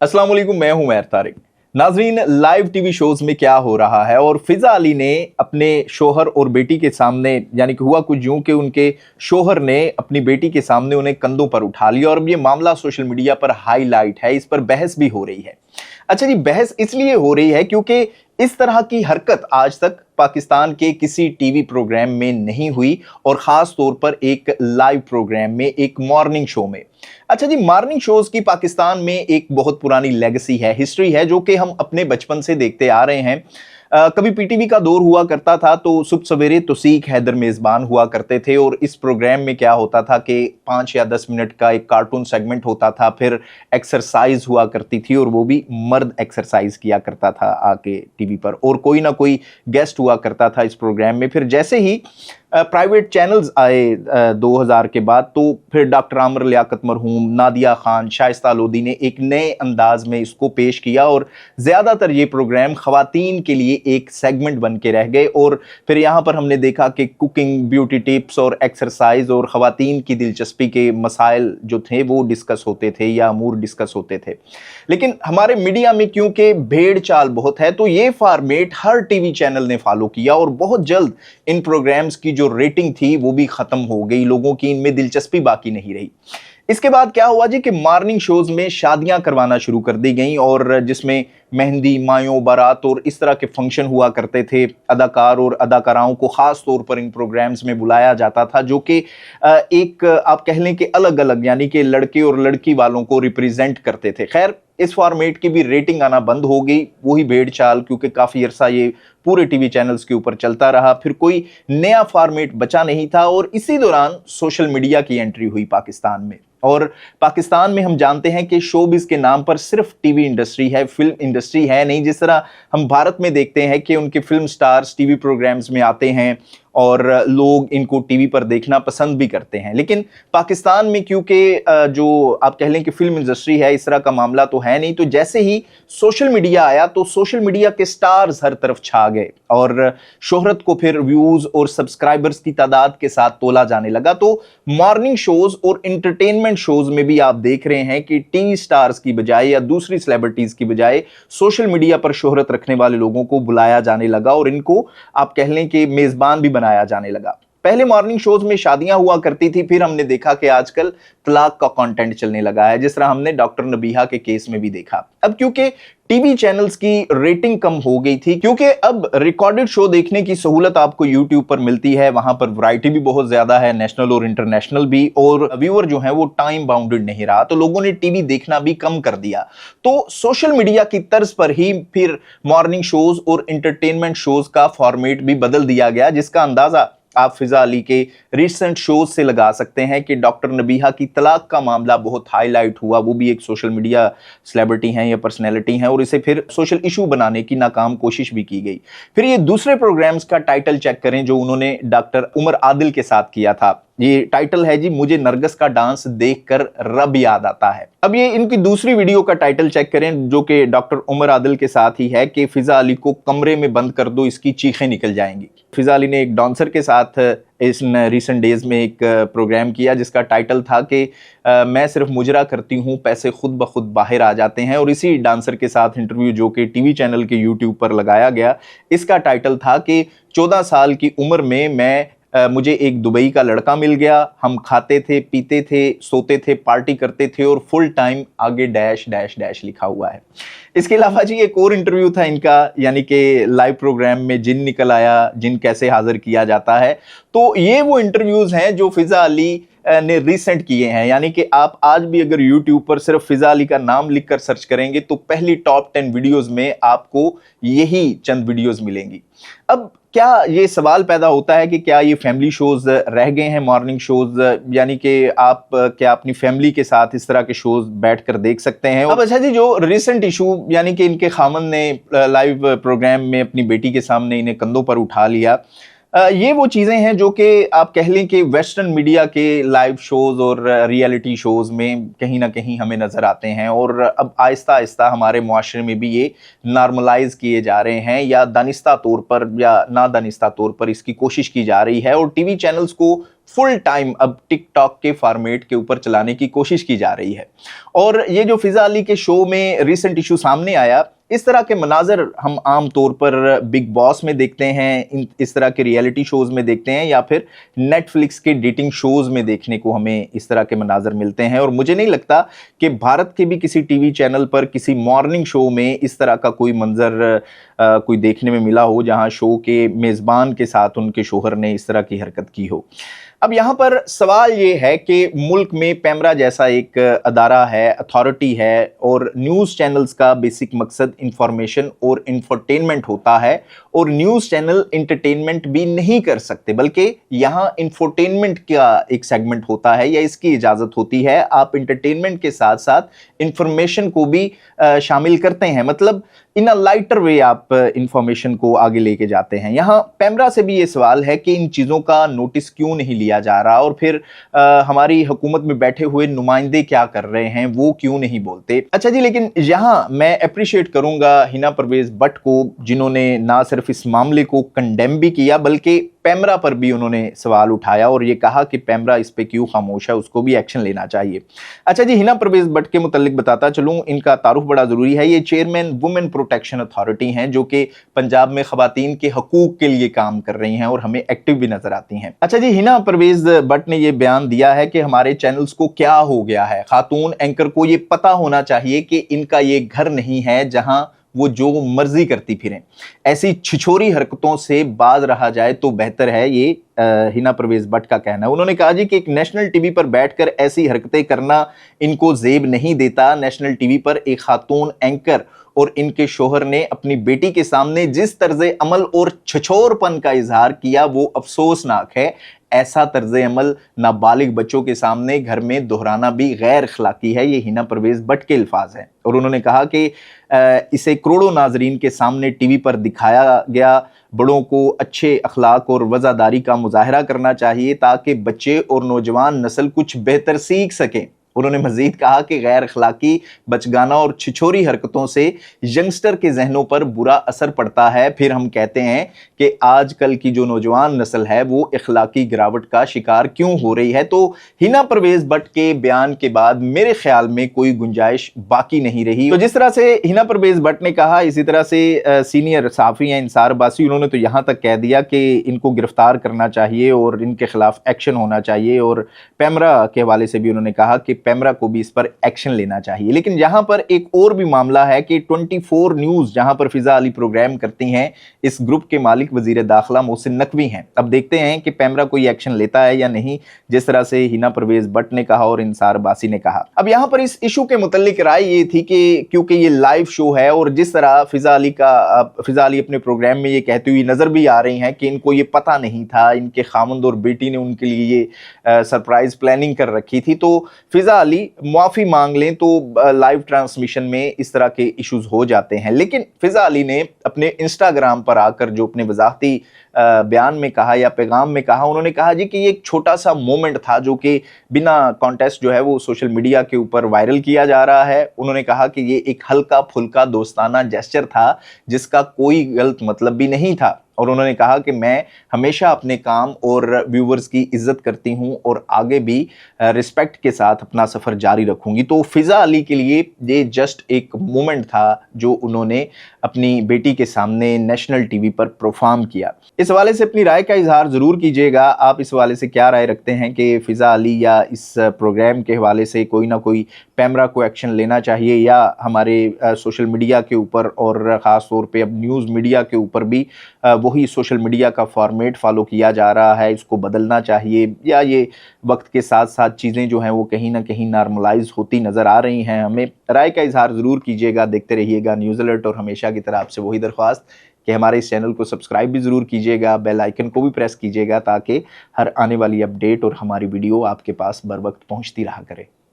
अस्सलाम वालेकुम, मैं हूं मैर तारिक। नाजरीन, लाइव टीवी शोज में क्या हो रहा है और फिजा अली ने अपने शोहर और बेटी के सामने, यानी कि हुआ कुछ यूं कि उनके शोहर ने अपनी बेटी के सामने उन्हें कंधों पर उठा लिया और अब ये मामला सोशल मीडिया पर हाईलाइट है। इस पर बहस भी हो रही है। अच्छा जी, बहस इसलिए हो रही है क्योंकि इस तरह की हरकत आज तक पाकिस्तान के किसी टीवी प्रोग्राम में नहीं हुई और खास तौर पर एक लाइव प्रोग्राम में, एक मॉर्निंग शो में। अच्छा जी, मॉर्निंग शोज की पाकिस्तान में एक बहुत पुरानी लेगेसी है, हिस्ट्री है, जो कि हम अपने बचपन से देखते आ रहे हैं। कभी पीटीवी का दौर हुआ करता था तो सुबह सवेरे तौसीक हैदर मेजबान हुआ करते थे और इस प्रोग्राम में क्या होता था कि 5 या 10 मिनट का एक कार्टून सेगमेंट होता था, फिर एक्सरसाइज हुआ करती थी और वो भी मर्द एक्सरसाइज किया करता था आके टीवी पर, और कोई ना कोई गेस्ट हुआ करता था इस प्रोग्राम में। फिर जैसे ही प्राइवेट चैनल्स आए 2000 के बाद, तो फिर डॉक्टर आमिर लियाकत मरहूम, नादिया खान, शाइस्ता लोधी ने एक नए अंदाज में इसको पेश किया और ज़्यादातर ये प्रोग्राम ख़वातीन के लिए एक सेगमेंट बन के रह गए। और फिर यहाँ पर हमने देखा कि कुकिंग, ब्यूटी टिप्स और एक्सरसाइज और ख़वातीन की दिलचस्पी के मसाइल जो थे वो डिस्कस होते थे या अमूर डिस्कस होते थे। लेकिन हमारे मीडिया में क्योंकि भेड़ चाल बहुत है तो ये फॉर्मेट हर टीवी चैनल ने फॉलो किया और बहुत जल्द इन प्रोग्राम्स की जो रेटिंग थी वो भी खत्म हो गई, लोगों की इनमें दिलचस्पी बाकी नहीं रही। इसके बाद क्या हुआ जी कि मॉर्निंग शोज में शादियां करवाना शुरू कर दी गई और जिसमें मेहंदी, मायों, बारात और इस तरह के फंक्शन हुआ करते थे। अदाकार और अदाकाराओं को खास तौर पर इन प्रोग्राम्स में बुलाया जाता था, जो कि एक आप कह लें कि अलग अलग, यानी कि लड़के और लड़की वालों को रिप्रेजेंट करते थे। खैर, इस फॉर्मेट की भी रेटिंग आना बंद हो गई, वही भेड़ चाल, क्योंकि काफी अरसा ये पूरे टीवी चैनल्स के ऊपर चलता रहा। फिर कोई नया फॉर्मेट बचा नहीं था और इसी दौरान सोशल मीडिया की एंट्री हुई पाकिस्तान में। और पाकिस्तान में हम जानते हैं कि शोबिज के नाम पर सिर्फ टीवी इंडस्ट्री है, फिल्म इंडस्ट्री है नहीं। जिस तरह हम भारत में देखते हैं कि उनके फिल्म स्टार्स टीवी प्रोग्राम्स में आते हैं और लोग इनको टीवी पर देखना पसंद भी करते हैं, लेकिन पाकिस्तान में क्योंकि जो आप कह लें कि फिल्म इंडस्ट्री है, इस तरह का मामला तो है नहीं। तो जैसे ही सोशल मीडिया आया तो सोशल मीडिया के स्टार्स हर तरफ छा गए और शोहरत को फिर व्यूज और सब्सक्राइबर्स की तादाद के साथ तोला जाने लगा। तो मॉर्निंग शोज और एंटरटेनमेंट शोज में भी आप देख रहे हैं कि टीवी स्टार्स की बजाय या दूसरी सेलिब्रिटीज की बजाय सोशल मीडिया पर शोहरत रखने वाले लोगों को बुलाया जाने लगा और इनको आप कह लें कि मेजबान भी बनाया जाने लगा। पहले मॉर्निंग शोज में शादियां हुआ करती थी, फिर हमने देखा कि आजकल तलाक का कंटेंट चलने लगा है, जिस तरह हमने डॉक्टर नबीहा के केस में भी देखा। अब क्योंकि टीवी चैनल्स की रेटिंग कम हो गई थी, क्योंकि अब रिकॉर्डेड शो देखने की सहूलत आपको यूट्यूब पर मिलती है, वहां पर वैरायटी भी बहुत ज्यादा है, नेशनल और इंटरनेशनल भी, और व्यूअर जो है वो टाइम बाउंडेड नहीं रहा, तो लोगों ने टीवी देखना भी कम कर दिया। तो सोशल मीडिया की तर्ज पर ही फिर मॉर्निंग शोज और एंटरटेनमेंट शोज का फॉर्मेट भी बदल दिया गया, जिसका अंदाजा आप फिजा अली के रिसेंट शोज से लगा सकते हैं कि डॉक्टर नबीहा की तलाक का मामला बहुत हाईलाइट हुआ। वो भी एक सोशल मीडिया सेलिब्रिटी हैं या पर्सनैलिटी हैं और इसे फिर सोशल इशू बनाने की नाकाम कोशिश भी की गई। फिर ये दूसरे प्रोग्राम्स का टाइटल चेक करें जो उन्होंने डॉक्टर उमर आदिल के साथ किया था। ये टाइटल है जी, मुझे नरगिस का डांस देखकर रब याद आता है। अब ये इनकी दूसरी वीडियो का टाइटल चेक करें जो कि डॉक्टर उमर आदिल के साथ ही है कि फिजा अली को कमरे में बंद कर दो, इसकी चीखें निकल जाएंगी। फिजा अली ने एक डांसर के साथ इस रिसेंट डेज में एक प्रोग्राम किया जिसका टाइटल था कि मैं सिर्फ मुजरा करती हूँ, पैसे खुद ब खुद बाहर आ जाते हैं। और इसी डांसर के साथ इंटरव्यू जो कि टीवी चैनल के यूट्यूब पर लगाया गया, इसका टाइटल था कि 14 साल की उम्र में मुझे एक दुबई का लड़का मिल गया, हम खाते थे, पीते थे, सोते थे, पार्टी करते थे और फुल टाइम आगे डैश डैश डैश लिखा हुआ है। इसके अलावा जी एक और इंटरव्यू था इनका, यानी कि लाइव प्रोग्राम में जिन निकल आया, जिन कैसे हाजिर किया जाता है। तो ये वो इंटरव्यूज हैं जो फिजा अली ने रिसेंट किए हैं, यानी कि आप आज भी अगर यूट्यूब पर सिर्फ फिजा अली का नाम लिखकर सर्च करेंगे तो पहली टॉप 10 वीडियोस में आपको यही चंद वीडियोस मिलेंगी। अब क्या ये सवाल पैदा होता है कि क्या ये फैमिली शोज रह गए हैं मॉर्निंग शोज, यानी कि आप क्या अपनी फैमिली के साथ इस तरह के शोज बैठकर देख सकते हैं। अब अच्छा जी, जो रिसेंट इशू, यानी कि इनके खामन ने लाइव प्रोग्राम में अपनी बेटी के सामने इन्हें कंधों पर उठा लिया, ये वो चीज़ें हैं जो कि आप कह लें कि वेस्टर्न मीडिया के लाइव शोज़ और रियलिटी शोज़ में कहीं ना कहीं हमें नज़र आते हैं और अब आहिस्ता आहिस्ता हमारे मुआशरे में भी ये नॉर्मलाइज किए जा रहे हैं या दानिस्ता तौर पर या ना दानिस्ता तौर पर इसकी कोशिश की जा रही है और टीवी चैनल्स को फुल टाइम अब टिकटॉक के फॉर्मेट के ऊपर चलाने की कोशिश की जा रही है। और ये जो फिजा अली के शो में रिसेंट इशू सामने आया, इस तरह के मनाजर हम आम तौर पर बिग बॉस में देखते हैं, इस तरह के रियलिटी शोज़ में देखते हैं, या फिर नेटफ्लिक्स के डेटिंग शोज़ में देखने को हमें इस तरह के मनाजर मिलते हैं। और मुझे नहीं लगता कि भारत के भी किसी टीवी चैनल पर किसी मॉर्निंग शो में इस तरह का कोई मंजर कोई देखने में मिला हो जहां शो के मेज़बान के साथ उनके शोहर ने इस तरह की हरकत की हो। अब यहाँ पर सवाल ये है कि मुल्क में पैमरा जैसा एक अदारा है, अथॉरिटी है, और न्यूज़ चैनल्स का बेसिक मकसद इंफॉर्मेशन और इंफरटेनमेंट होता है, और न्यूज़ चैनल इंटरटेनमेंट भी नहीं कर सकते, बल्कि यहाँ इंफरटेनमेंट का एक सेगमेंट होता है या इसकी इजाज़त होती है। आप इंटरटेनमेंट के साथ साथ इंफॉर्मेशन को भी शामिल करते हैं, मतलब इन अ लाइटर वे आप इंफॉर्मेशन को आगे लेके जाते हैं। यहाँ पैमरा से भी ये सवाल है कि इन चीज़ों का नोटिस क्यों नहीं लिया जा रहा, और फिर हमारी हुकूमत में बैठे हुए नुमाइंदे क्या कर रहे हैं, वो क्यों नहीं बोलते। अच्छा जी, लेकिन यहाँ मैं अप्रिशिएट करूंगा हिना परवेज भट्ट को, जिन्होंने ना सिर्फ इस मामले को कंडेम भी किया बल्कि पैमरा पर भी उन्होंने सवाल उठाया और ये कहा कि पैमरा इस पे क्यों खामोश है, उसको भी एक्शन लेना चाहिए। अच्छा जी, हिना परवेज भट्ट के मुतालिक बताता चलूं, इनका तारुफ बड़ा ज़रूरी है। ये चेयरमैन वुमेन प्रोटेक्शन अथॉरिटी हैं, जो कि पंजाब में ख़वातीन के हकूक़ के लिए काम कर रही हैं और हमें एक्टिव भी नज़र आती हैं। अच्छा जी, हिना परवेज भट्ट ने ये बयान दिया है कि हमारे चैनल्स को क्या हो गया है। खातून एंकर को ये पता होना चाहिए कि इनका ये घर नहीं है जहां वो जो मर्जी करती फिरें। ऐसी छिछोरी हरकतों से बाज रहा जाए तो बेहतर है, ये हिना परवेज भट्ट का कहना है। उन्होंने कहा जी कि एक नेशनल टीवी पर बैठकर ऐसी हरकतें करना इनको जेब नहीं देता। नेशनल टीवी पर एक खातून एंकर और इनके शोहर ने अपनी बेटी के सामने जिस तर्ज अमल और छिछोरपन का इजहार किया वो अफसोसनाक है। ऐसा तर्ज अमल नाबालिग बच्चों के सामने घर में दोहराना भी गैर अखलाकी है। ये हिना परवेज भट्ट के अल्फाज हैं। और उन्होंने कहा कि इसे करोड़ों नाजरीन के सामने टीवी पर दिखाया गया। बड़ों को अच्छे अखलाक और वज़ादारी का मुजाहरा करना चाहिए ताकि बच्चे और नौजवान नस्ल कुछ बेहतर सीख सकें। उन्होंने मजीद कहा कि गैर अखलाकी, बचगाना और छिछोरी हरकतों से यंगस्टर के जहनों पर बुरा असर पड़ता है। फिर हम कहते हैं कि आजकल की जो नौजवान नस्ल है वो अखलाकी गिरावट का शिकार क्यों हो रही है। तो हिना परवेज भट्ट के बयान के बाद मेरे ख्याल में कोई गुंजाइश बाकी नहीं रही। तो जिस तरह से हिना परवेज भट्ट ने कहा, इसी तरह से सीनियर सहाफ़ी हैं इंसार अब्बासी, उन्होंने तो यहाँ तक कह दिया कि इनको गिरफ्तार करना चाहिए और इनके खिलाफ एक्शन होना चाहिए। और पैमरा के हवाले से भी उन्होंने कहा कि पैमरा को भी इस पर एक्शन लेना चाहिए। लेकिन यहाँ पर एक और भी मामला है कि 24 न्यूज़ जहाँ पर फिजा अली प्रोग्राम करती हैं, इस ग्रुप के मालिक वजीर दाखिला मोहसिन नकवी हैं। अब देखते हैं कि पैमरा कोई एक्शन लेता है या नहीं, जिस तरह से हिना परवेज भट्ट ने कहा और इंसार अब्बासी ने कहा। अब यहाँ पर इस इशू के मुतालिक राय ये थी कि क्योंकि ये लाइव शो है और जिस तरह फिजा अली अपने प्रोग्राम में ये कहती हुई नजर भी आ रही हैं कि इनको ये पता नहीं था, इनके खामंद और बेटी ने उनके लिए ये सरप्राइज प्लानिंग कर रखी थी, तो फिजा अली माफ़ी मांग लें तो लाइव ट्रांसमिशन में इस तरह के इश्यूज हो जाते हैं। लेकिन फिजा अली ने अपने इंस्टाग्राम पर आकर जो अपने वजाहती बयान में कहा या पैगाम में कहा, उन्होंने कहा जी कि ये एक छोटा सा मोमेंट था जो कि बिना कॉन्टेस्ट जो है वो सोशल मीडिया के ऊपर वायरल किया जा रहा है। उन्होंने कहा कि ये एक हल्का फुल्का दोस्ताना जेस्चर था जिसका कोई गलत मतलब भी नहीं था। और उन्होंने कहा कि मैं हमेशा अपने काम और व्यूवर्स की इज्जत करती हूं और आगे भी रिस्पेक्ट के साथ अपना सफ़र जारी रखूंगी। तो फिजा अली के लिए ये जस्ट एक मोमेंट था जो उन्होंने अपनी बेटी के सामने नेशनल टीवी पर परफॉर्म किया। इस हवाले से अपनी राय का इजहार ज़रूर कीजिएगा। आप इस हवाले से क्या राय रखते हैं कि फिजा अली या इस प्रोग्राम के हवाले से कोई ना कोई पैमरा को एक्शन लेना चाहिए, या हमारे सोशल मीडिया के ऊपर और ख़ास तौर पे अब न्यूज़ मीडिया के ऊपर भी वही सोशल मीडिया का फॉर्मेट फॉलो किया जा रहा है, इसको बदलना चाहिए, या ये वक्त के साथ साथ चीज़ें जो हैं वो कहीं ना कहीं नॉर्मलाइज होती नज़र आ रही हैं। हमें राय का इजहार ज़रूर कीजिएगा। देखते रहिएगा न्यूज़ अलर्ट, और हमेशा की तरह आपसे वही दरख्वास्त कि हमारे इस चैनल को सब्सक्राइब भी ज़रूर कीजिएगा, बेल आइकन को भी प्रेस कीजिएगा ताकि हर आने वाली अपडेट और हमारी वीडियो आपके पास बर वक्त पहुँचती रहा करे।